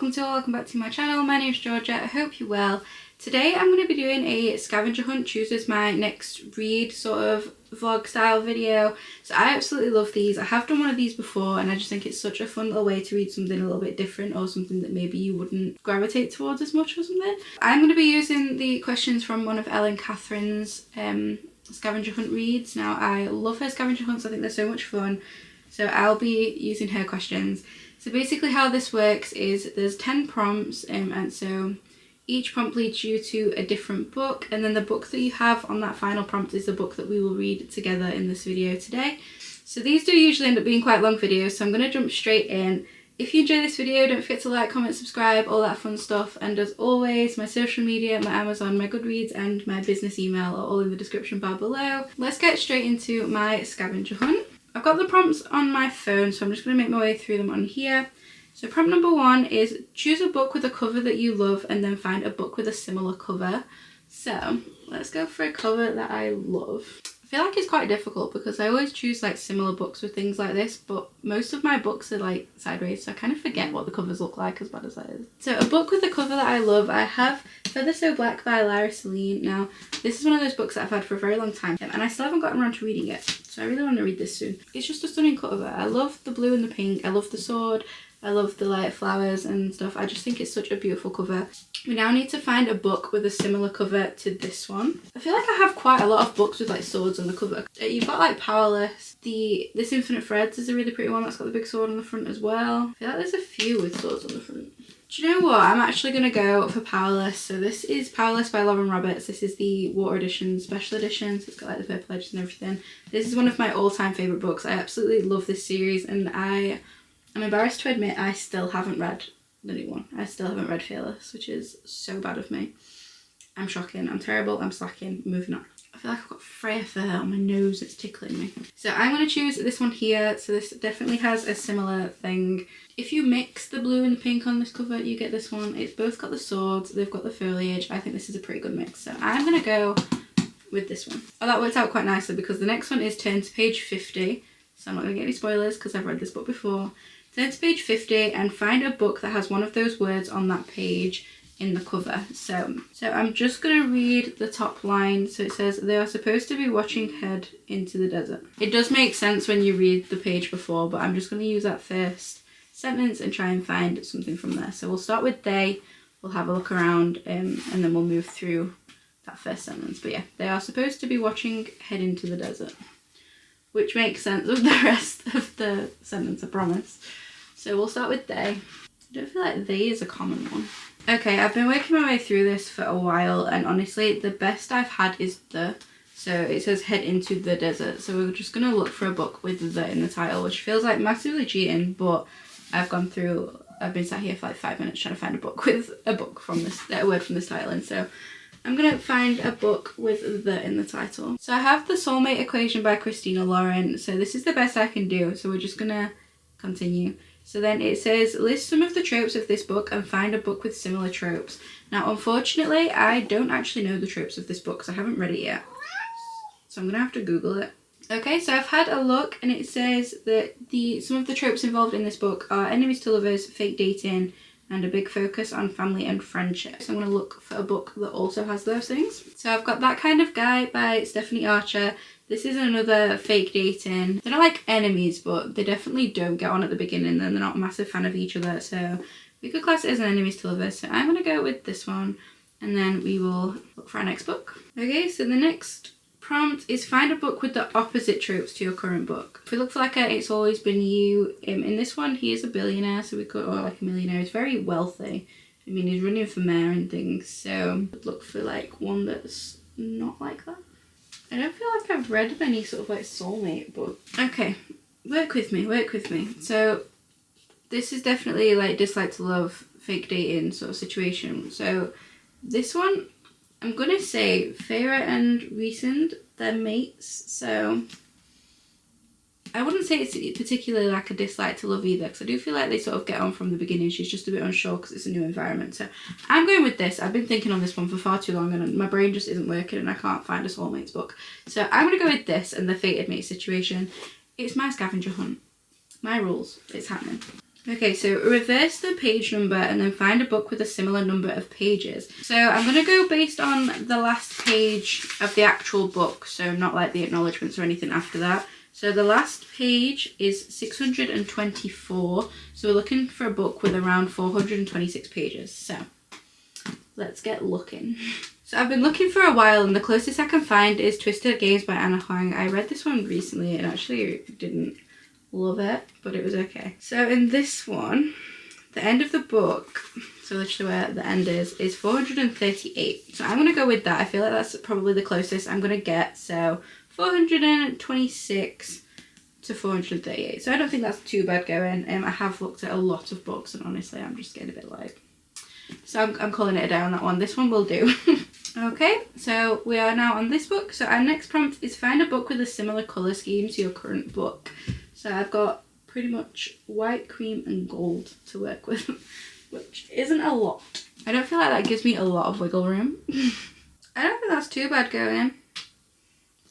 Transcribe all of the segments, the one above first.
welcome back to my channel. My name is Georgia. I hope you're well. Today I'm going to be doing a scavenger hunt, choose as my next read sort of vlog style video. So I absolutely love these. I have done one of these before and I just think it's such a fun little way to read something a little bit different, or something that maybe you wouldn't gravitate towards as much or something. I'm going to be using the questions from one of Ellen Catherine's scavenger hunt reads. Now I love her scavenger hunts, I think they're so much fun. So I'll be using her questions. So basically how this works is there's 10 prompts and so each prompt leads you to a different book, and then the book that you have on that final prompt is the book that we will read together in this video today. So these do usually end up being quite long videos, so I'm going to jump straight in. If you enjoy this video, don't forget to like, comment, subscribe, all that fun stuff. And as always, my social media, my Amazon, my Goodreads and my business email are all in the description bar below. Let's get straight into my scavenger hunt. I've got the prompts on my phone, so I'm just going to make my way through them on here. So prompt number 1 is choose a book with a cover that you love and then find a book with a similar cover. So let's go for a cover that I love. I feel like it's quite difficult because I always choose like similar books with things like this, but most of my books are like sideways, so I kind of forget what the covers look like, as bad as that is. So a book with a cover that I love, I have Feather So Black by Lara Celine. Now this is one of those books that I've had for a very long time and I still haven't gotten around to reading it, so I really want to read this soon. It's just a stunning cover. I love the blue and the pink, I love the sword, I love the light flowers and stuff. I just think it's such a beautiful cover. We now need to find a book with a similar cover to this one. I feel like I have quite a lot of books with like swords on the cover. You've got like Powerless. This Infinite Threads is a really pretty one that's got the big sword on the front as well. I feel like there's a few with swords on the front. Do you know what? I'm actually going to go for Powerless. So this is Powerless by Lauren Roberts. This is the Water Edition, Special Edition. So it's got like the purple edges and everything. This is one of my all-time favourite books. I absolutely love this series, and I'm embarrassed to admit I still haven't read the new one. I still haven't read Fearless, which is so bad of me. I'm shocking, I'm terrible, I'm slacking, moving on. I feel like I've got Freya fur on my nose, it's tickling me. So I'm going to choose this one here. So this definitely has a similar thing. If you mix the blue and the pink on this cover, you get this one. It's both got the swords, they've got the foliage. I think this is a pretty good mix. So I'm going to go with this one. Oh, that worked out quite nicely because the next one is turn to page 50. So I'm not going to get any spoilers because I've read this book before. Turn to page 50 and find a book that has one of those words on that page in the cover. So I'm just going to read the top line. So it says, they are supposed to be watching head into the desert. It does make sense when you read the page before, but I'm just going to use that first sentence and try and find something from there. So we'll start with they, we'll have a look around and then we'll move through that first sentence. But yeah, they are supposed to be watching head into the desert, which makes sense with the rest of the sentence, I promise. So we'll start with they. I don't feel like they is a common one. Okay, I've been working my way through this for a while, and honestly the best I've had is the. So it says head into the desert, so we're just going to look for a book with the in the title, which feels like massively cheating, but I've been sat here for like 5 minutes trying to find a book with a word from this title, and so I'm going to find a book with the in the title. So I have The Soulmate Equation by Christina Lauren. So this is the best I can do, so we're just going to continue. So then it says, list some of the tropes of this book and find a book with similar tropes. Now, unfortunately, I don't actually know the tropes of this book because I haven't read it yet. So I'm going to have to Google it. Okay, so I've had a look and it says that some of the tropes involved in this book are enemies to lovers, fake dating, and a big focus on family and friendship. So I'm going to look for a book that also has those things. So I've got That Kind of Guy by Stephanie Archer. This is another fake dating. They're not like enemies, but they definitely don't get on at the beginning and they're not a massive fan of each other. So we could class it as an enemies to lovers. So I'm going to go with this one and then we will look for our next book. Okay, so the next prompt is find a book with the opposite tropes to your current book. If we look for like a It's Always Been You, in this one he is a billionaire, so we could, or like a millionaire, he's very wealthy. I mean, he's running for mayor and things, so look for like one that's not like that. I don't feel like I've read many sort of like soulmate books. Okay, work with me. So this is definitely like dislike to love, fake dating sort of situation. So this one, I'm gonna say Farah and Resend, they're mates, so I wouldn't say it's particularly like a dislike to love either, because I do feel like they sort of get on from the beginning. She's just a bit unsure because it's a new environment. So I'm going with this. I've been thinking on this one for far too long and my brain just isn't working and I can't find a soulmates book. So I'm going to go with this and the fated mate situation. It's my scavenger hunt. My rules. It's happening. Okay, so reverse the page number and then find a book with a similar number of pages. So I'm going to go based on the last page of the actual book, so not like the acknowledgements or anything after that. So the last page is 624, so we're looking for a book with around 426 pages. So let's get looking. So I've been looking for a while and the closest I can find is Twisted Games by Anna Huang. I read this one recently and actually didn't love it, but it was okay. So in this one, the end of the book, so literally where the end is 438. So I'm going to go with that. I feel like that's probably the closest I'm going to get. So 426 to 438. So I don't think that's too bad going. I have looked at a lot of books and honestly I'm just getting a bit like... So I'm calling it a day on that one. This one will do. Okay, so we are now on this book. So our next prompt is find a book with a similar colour scheme to your current book. So I've got pretty much white, cream and gold to work with, which isn't a lot. I don't feel like that gives me a lot of wiggle room. I don't think that's too bad going.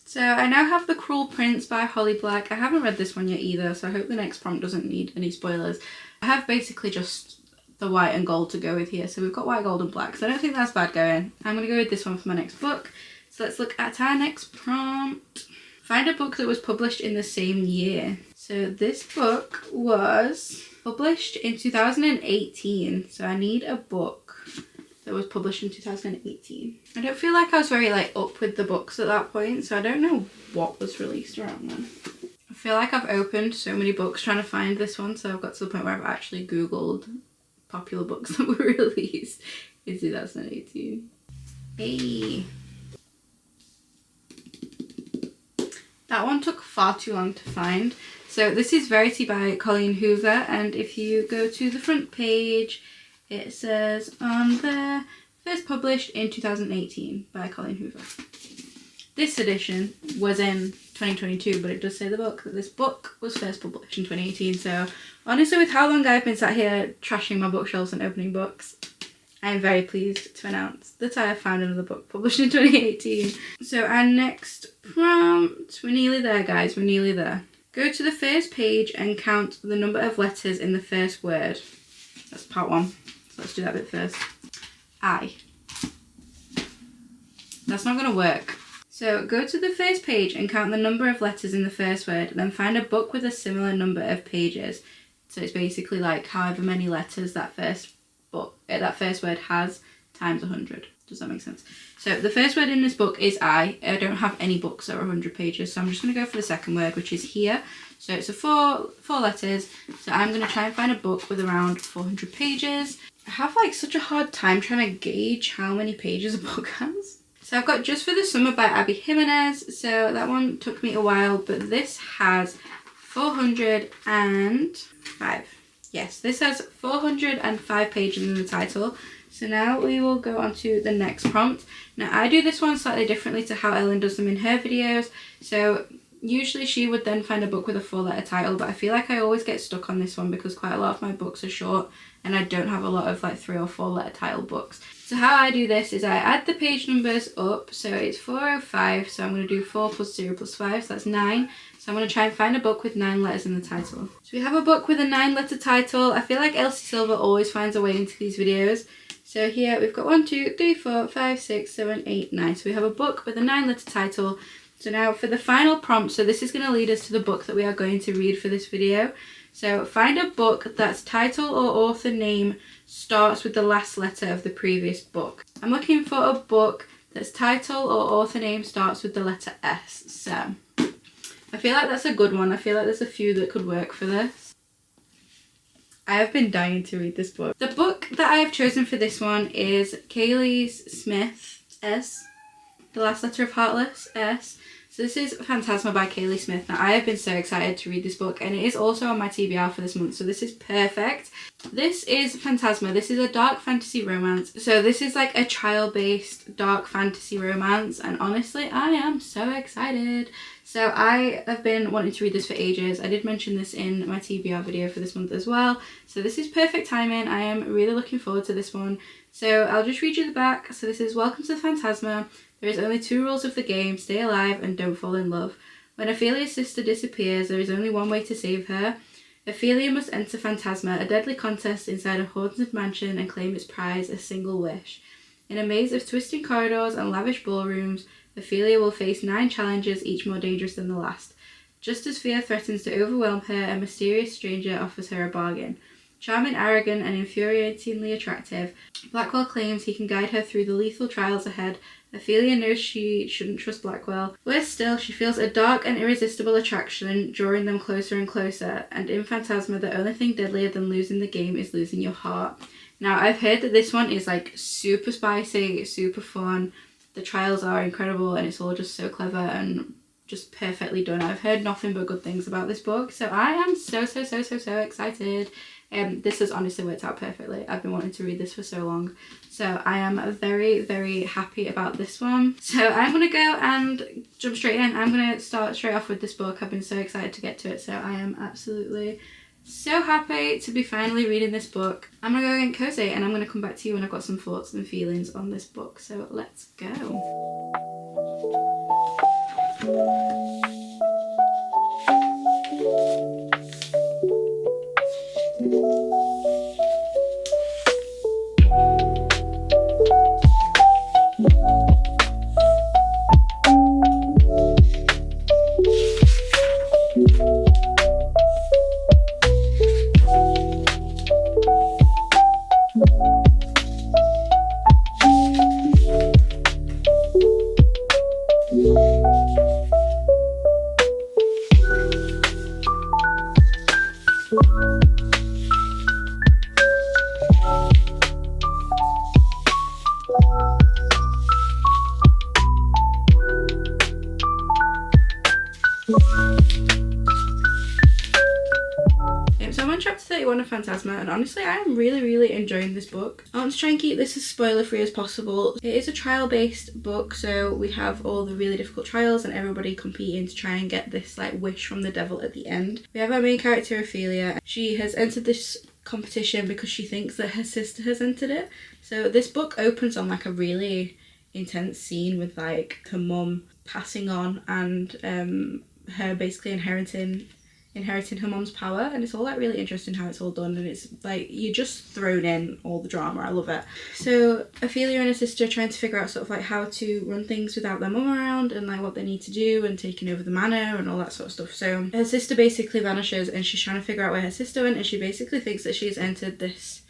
So I now have The Cruel Prince by Holly Black. I haven't read this one yet either, so I hope the next prompt doesn't need any spoilers. I have basically just the white and gold to go with here. So we've got white, gold and black, so I don't think that's bad going. I'm going to go with this one for my next book. So let's look at our next prompt. Find a book that was published in the same year. So this book was published in 2018. So I need a book that was published in 2018. I don't feel like I was very like up with the books at that point. So I don't know what was released around then. I feel like I've opened so many books trying to find this one. So I've got to the point where I've actually Googled popular books that were released in 2018. Hey. That one took far too long to find. So this is Verity by Colleen Hoover, and if you go to the front page, it says on there, first published in 2018 by Colleen Hoover. This edition was in 2022, but it does say the book that this book was first published in 2018. So honestly, with how long I've been sat here trashing my bookshelves and opening books, I am very pleased to announce that I have found another book published in 2018. So our next prompt, we're nearly there guys, we're nearly there. Go to the first page and count the number of letters in the first word. That's part one. So let's do that bit first. I. That's not going to work. So go to the first page and count the number of letters in the first word, then find a book with a similar number of pages. So it's basically like however many letters that first word has times 100. Does that make sense? So the first word in this book is I. I don't have any books that are 100 pages, so I'm just going to go for the second word, which is here. So it's a four letters. So I'm going to try and find a book with around 400 pages. I have like such a hard time trying to gauge how many pages a book has. So I've got Just for the Summer by Abby Jimenez. So that one took me a while, but this has 405. Yes, this has 405 pages in the title. So now we will go on to the next prompt. Now I do this one slightly differently to how Ellen does them in her videos. So usually she would then find a book with a 4-letter title, but I feel like I always get stuck on this one because quite a lot of my books are short and I don't have a lot of like 3 or 4-letter title books. So how I do this is I add the page numbers up. So it's 405, so I'm going to do 4 plus 0 plus 5, so that's 9. So I'm going to try and find a book with 9 letters in the title. So we have a book with a 9-letter title. I feel like Elsie Silver always finds a way into these videos. So here we've got 1, 2, 3, 4, 5, 6, 7, 8, 9. So we have a book with a 9-letter title. So now for the final prompt, so this is going to lead us to the book that we are going to read for this video. So find a book that's title or author name starts with the last letter of the previous book. I'm looking for a book that's title or author name starts with the letter S. So I feel like that's a good one. I feel like there's a few that could work for this. I have been dying to read this book. The book that I have chosen for this one is Kaylee Smith, S. The last letter of Heartless, S. So this is Phantasma by Kaylee Smith. Now I have been so excited to read this book and it is also on my TBR for this month, so this is perfect. This is Phantasma. This is a dark fantasy romance. So this is like a child-based dark fantasy romance and honestly I am so excited. So I have been wanting to read this for ages. I did mention this in my TBR video for this month as well. So this is perfect timing. I am really looking forward to this one. So I'll just read you the back. So this is Welcome to Phantasma. There is only 2 rules of the game, stay alive and don't fall in love. When Ophelia's sister disappears, there is only one way to save her. Ophelia must enter Phantasma, a deadly contest inside a haunted mansion, and claim its prize, a single wish. In a maze of twisting corridors and lavish ballrooms, Ophelia will face 9 challenges, each more dangerous than the last. Just as fear threatens to overwhelm her, a mysterious stranger offers her a bargain. Charming, arrogant, and infuriatingly attractive, Blackwell claims he can guide her through the lethal trials ahead. Ophelia knows she shouldn't trust Blackwell. Worse still, she feels a dark and irresistible attraction drawing them closer and closer, and in Phantasma, the only thing deadlier than losing the game is losing your heart. Now, I've heard that this one is like super spicy, super fun. The trials are incredible, and it's all just so clever and just perfectly done. I've heard nothing but good things about this book, so I am so excited. This has honestly worked out perfectly. I've been wanting to read this for so long, so I am very happy about this one. So I'm gonna go and jump straight in. I'm gonna start straight off with this book. I've been so excited to get to it, so I am absolutely so happy to be finally reading this book. I'm gonna go get cozy, and I'm gonna come back to you when I've got some thoughts and feelings on this book. So let's go. So I'm on chapter 31 of Phantasma, and honestly I am really enjoying this book. I want to try and keep this as spoiler free as possible. It is a trial based book, so we have all the really difficult trials and everybody competing to try and get this like wish from the devil at the end. We have our main character Ophelia. She has entered this competition because she thinks that her sister has entered it. So this book opens on like a really intense scene with like her mum passing on and her basically inheriting her mum's power, and it's all like really interesting how it's all done, and it's like you're just thrown in all the drama. I love it. So Ophelia and her sister are trying to figure out sort of like how to run things without their mum around, and like what they need to do, and taking over the manor and all that sort of stuff. So her sister basically vanishes, and she's trying to figure out where her sister went, and she basically thinks that she's entered this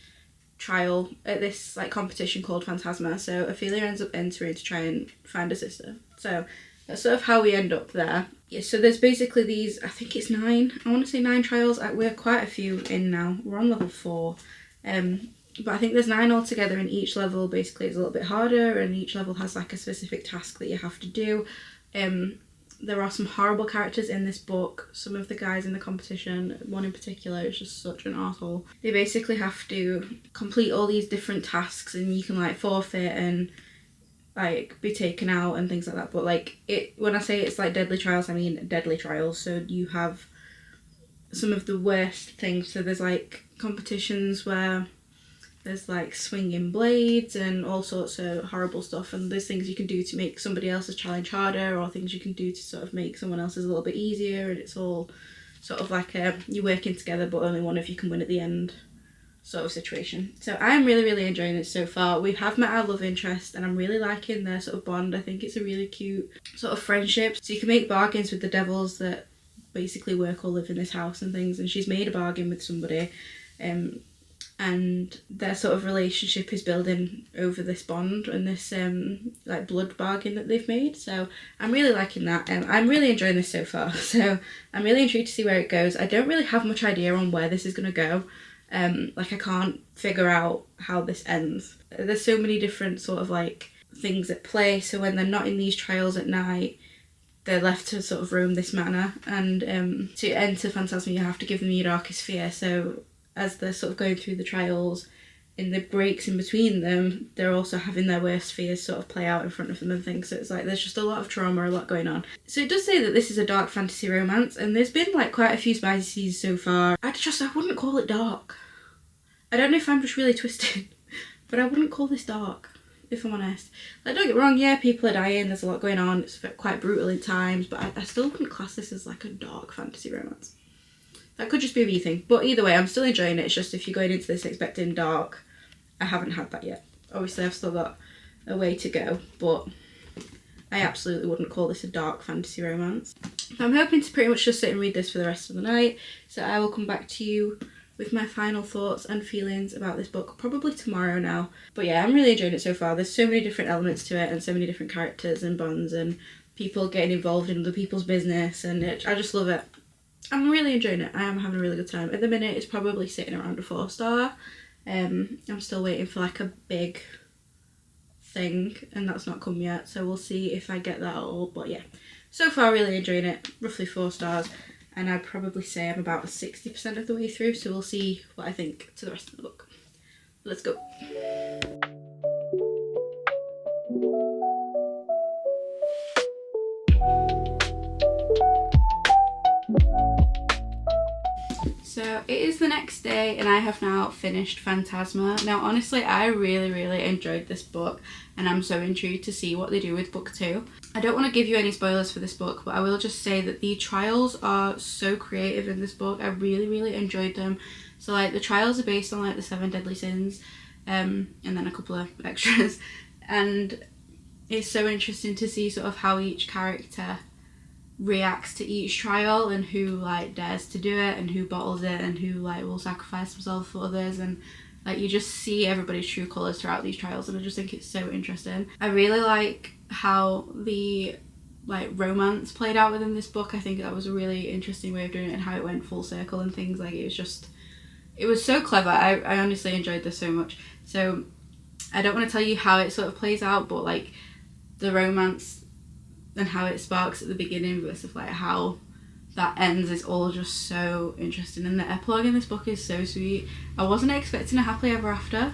trial at this like competition called Phantasma. So Ophelia ends up entering to try and find her sister. So that's sort of how we end up there. Yeah, so there's basically these, I think it's 9, I want to say 9 trials. We're quite a few in now. We're on level 4. But I think there's 9 altogether, and each level basically is a little bit harder, and each level has like a specific task that you have to do. There are some horrible characters in this book. Some of the guys in the competition, one in particular, is just such an arsehole. They basically have to complete all these different tasks, and you can like forfeit and like be taken out and things like that. But like when I say it's like deadly trials, I mean deadly trials. So you have some of the worst things. So there's like competitions where there's like swinging blades and all sorts of horrible stuff, and there's things you can do to make somebody else's challenge harder, or things you can do to sort of make someone else's a little bit easier, and it's all sort of like you're working together but only one of you can win at the end sort of situation. So I'm really enjoying it so far. We have met our love interest, and I'm really liking their sort of bond. I think it's a really cute sort of friendship. So you can make bargains with the devils that basically work or live in this house and things, and she's made a bargain with somebody, and their sort of relationship is building over this bond and this like blood bargain that they've made. So I'm really liking that. I'm really enjoying this so far, so I'm really intrigued to see where it goes. I don't really have much idea on where this is going to go. Like I can't figure out how this ends. There's so many different sort of like things at play. So when they're not in these trials at night, they're left to sort of roam this manor, and to enter Phantasma you have to give them your darkest fear. So as they're sort of going through the trials, in the breaks in between them, they're also having their worst fears sort of play out in front of them and things. So it's like there's just a lot of trauma, a lot going on. So it does say that this is a dark fantasy romance, and there's been like quite a few spices so far. I wouldn't call it dark. I don't know if I'm just really twisted, but I wouldn't call this dark, if I'm honest. Like, don't get me wrong, yeah, people are dying, there's a lot going on, it's quite brutal in times, but I still wouldn't class this as like a dark fantasy romance. That could just be a me thing. But either way, I'm still enjoying it. It's just if you're going into this expecting dark, I haven't had that yet. Obviously, I've still got a way to go, but I absolutely wouldn't call this a dark fantasy romance. I'm hoping to pretty much just sit and read this for the rest of the night, so I will come back to you with my final thoughts and feelings about this book probably tomorrow now. But yeah, I'm really enjoying it so far. There's so many different elements to it and so many different characters and bonds and people getting involved in other people's business, and I just love it. I'm really enjoying it. I am having a really good time. At the minute, it's probably sitting around a 4-star. I'm still waiting for like a big thing, and that's not come yet, so we'll see if I get that at all. But yeah, so far really enjoying it. Roughly 4 stars, and I'd probably say I'm about 60% of the way through, so we'll see what I think to the rest of the book. Let's go. So it is the next day and I have now finished Phantasma. Now honestly, I really enjoyed this book and I'm so intrigued to see what they do with book 2. I don't want to give you any spoilers for this book, but I will just say that the trials are so creative in this book. I really enjoyed them. So like the trials are based on like the 7 deadly sins, and then a couple of extras, and it's so interesting to see sort of how each character reacts to each trial and who like dares to do it and who bottles it and who like will sacrifice themselves for others, and like you just see everybody's true colours throughout these trials, and I just think it's so interesting. I really like how the like romance played out within this book. I think that was a really interesting way of doing it and how it went full circle and things. Like it was so clever. I honestly enjoyed this so much. So I don't want to tell you how it sort of plays out, but like the romance and how it sparks at the beginning versus like how that ends is all just so interesting, and the epilogue in this book is so sweet. I wasn't expecting a happily ever after.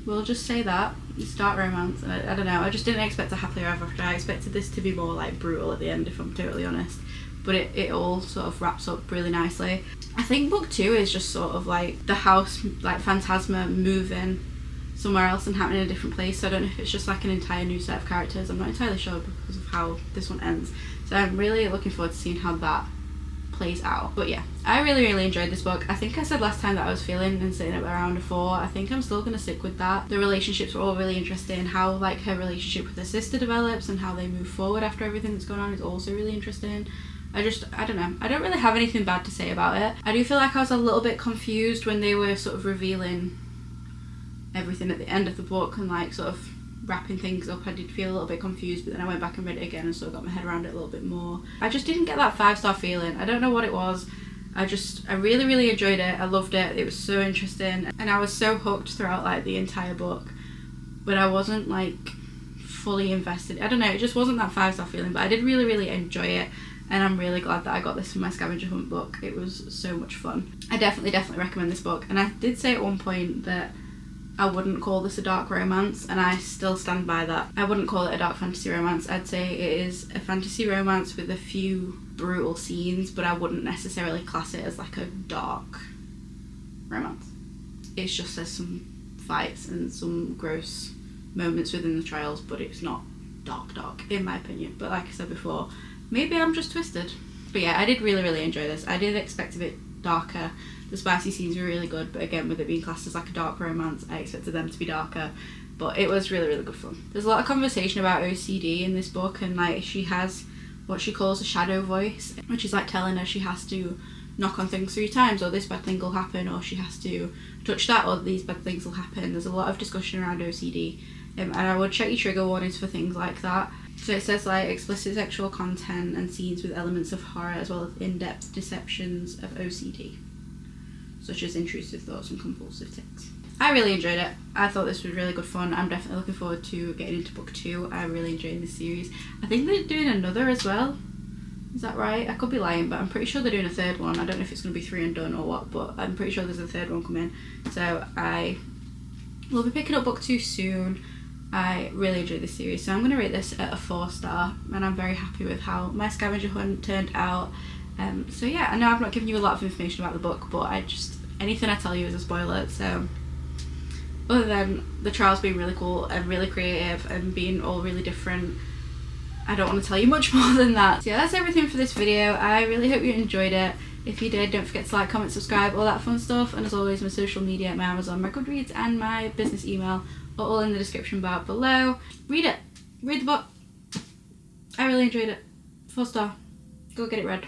We'll just say that. It's dark romance, and I don't know, I just didn't expect a happily ever after. I expected this to be more like brutal at the end, if I'm totally honest, but it all sort of wraps up really nicely. I think book 2 is just sort of like the house, like Phantasma moving somewhere else and happening in a different place, so I don't know if it's just like an entire new set of characters. I'm not entirely sure because of how this one ends, so I'm really looking forward to seeing how that plays out. But yeah, I really enjoyed this book. I think I said last time that I was feeling and sitting at around a 4. I think I'm still gonna stick with that. The relationships were all really interesting. How like her relationship with her sister develops and how they move forward after everything that's going on is also really interesting. I don't know, I don't really have anything bad to say about it. I do feel like I was a little bit confused when they were sort of revealing everything at the end of the book and like sort of wrapping things up. I did feel a little bit confused, but then I went back and read it again and sort of got my head around it a little bit more. I just didn't get that 5-star feeling. I don't know what it was. I really enjoyed it. I loved it. It was so interesting and I was so hooked throughout like the entire book, but I wasn't like fully invested. I don't know, it just wasn't that 5-star feeling, but I did really enjoy it, and I'm really glad that I got this for my scavenger hunt book. It was so much fun. I definitely recommend this book, and I did say at one point that I wouldn't call this a dark romance, and I still stand by that. I wouldn't call it a dark fantasy romance. I'd say it is a fantasy romance with a few brutal scenes, but I wouldn't necessarily class it as like a dark romance. It's just there's some fights and some gross moments within the trials, but it's not dark in my opinion. But like I said before, maybe I'm just twisted. But yeah, I did really enjoy this. I did expect a bit darker. The spicy scenes were really good, but again, with it being classed as like a dark romance, I expected them to be darker, but it was really good fun. There's a lot of conversation about OCD in this book, and like she has what she calls a shadow voice, which is like telling her she has to knock on things 3 times, or this bad thing will happen, or she has to touch that, or these bad things will happen. There's a lot of discussion around OCD, and I would check your trigger warnings for things like that. So it says like explicit sexual content and scenes with elements of horror, as well as in-depth deceptions of OCD, such as intrusive thoughts and compulsive tics. I really enjoyed it. I thought this was really good fun. I'm definitely looking forward to getting into book 2. I'm really enjoying this series. I think they're doing another as well. Is that right? I could be lying, but I'm pretty sure they're doing a 3rd one. I don't know if it's going to be 3 and done or what, but I'm pretty sure there's a 3rd one coming. So I will be picking up book 2 soon. I really enjoyed this series, so I'm going to rate this at a 4-star, and I'm very happy with how my scavenger hunt turned out. So yeah, I know I've not given you a lot of information about the book, but anything I tell you is a spoiler. So other than the trials being really cool and really creative and being all really different, I don't want to tell you much more than that. So yeah, that's everything for this video. I really hope you enjoyed it. If you did, don't forget to like, comment, subscribe, all that fun stuff. And as always, my social media, my Amazon, my Goodreads and my business email are all in the description bar below. Read it. Read the book. I really enjoyed it. 4-star. Go get it read.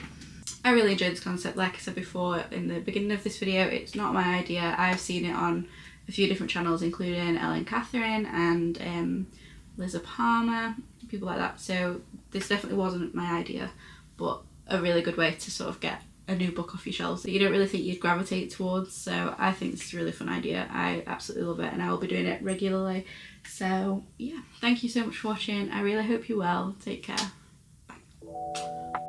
I really enjoyed this concept. Like I said before in the beginning of this video, it's not my idea. I've seen it on a few different channels, including Ellen Catherine and Liza Palmer, people like that. So this definitely wasn't my idea, but a really good way to sort of get a new book off your shelves that you don't really think you'd gravitate towards. So I think this is a really fun idea. I absolutely love it and I will be doing it regularly. So yeah, thank you so much for watching. I really hope you're well. Take care. Bye.